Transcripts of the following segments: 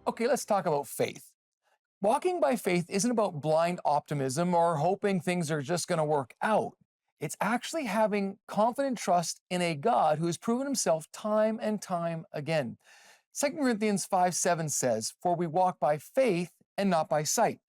Okay, let's talk about faith. Walking by faith isn't about blind optimism or hoping things are just going to work out. It's actually having confident trust in a God who has proven himself time and time again. 2 Corinthians 5:7 says, "For we walk by faith and not by sight."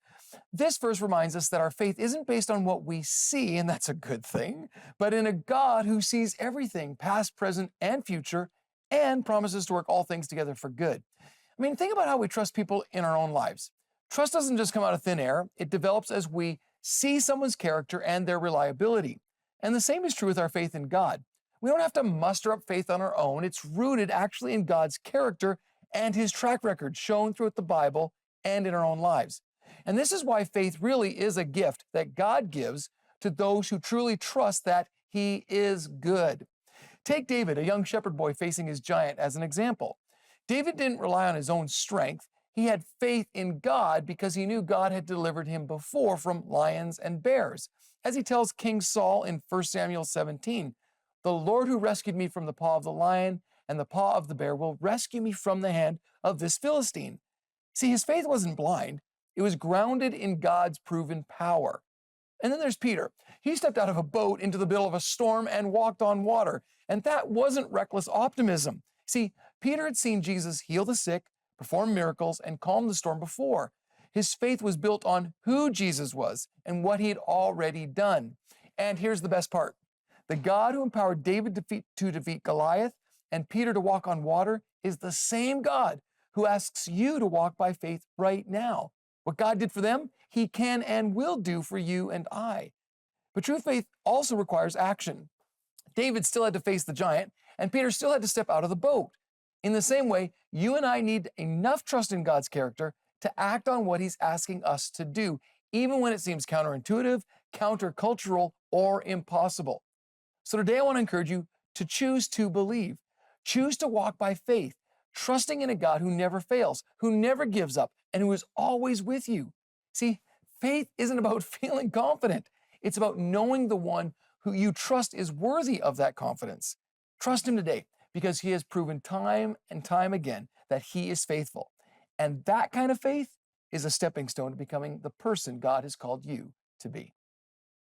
This verse reminds us that our faith isn't based on what we see, and that's a good thing, but in a God who sees everything, past, present, and future, and promises to work all things together for good. I mean, think about how we trust people in our own lives. Trust doesn't just come out of thin air, it develops as we see someone's character and their reliability. And the same is true with our faith in God. We don't have to muster up faith on our own, it's rooted actually in God's character and his track record shown throughout the Bible and in our own lives. And this is why faith really is a gift that God gives to those who truly trust that he is good. Take David, a young shepherd boy facing his giant, as an example. David didn't rely on his own strength. He had faith in God because he knew God had delivered him before from lions and bears. As he tells King Saul in 1 Samuel 17, "The Lord who rescued me from the paw of the lion and the paw of the bear will rescue me from the hand of this Philistine." See, his faith wasn't blind. It was grounded in God's proven power. And then there's Peter. He stepped out of a boat into the middle of a storm and walked on water. And that wasn't reckless optimism. See, Peter had seen Jesus heal the sick, perform miracles, and calm the storm before. His faith was built on who Jesus was and what he had already done. And here's the best part. The God who empowered David to defeat Goliath and Peter to walk on water is the same God who asks you to walk by faith right now. What God did for them, he can and will do for you and I. But true faith also requires action. David still had to face the giant, and Peter still had to step out of the boat. In the same way, you and I need enough trust in God's character to act on what he's asking us to do, even when it seems counterintuitive, countercultural, or impossible. So today I want to encourage you to choose to believe. Choose to walk by faith, trusting in a God who never fails, who never gives up, and who is always with you. See, faith isn't about feeling confident. It's about knowing the one who you trust is worthy of that confidence. Trust him today because he has proven time and time again that he is faithful. And that kind of faith is a stepping stone to becoming the person God has called you to be.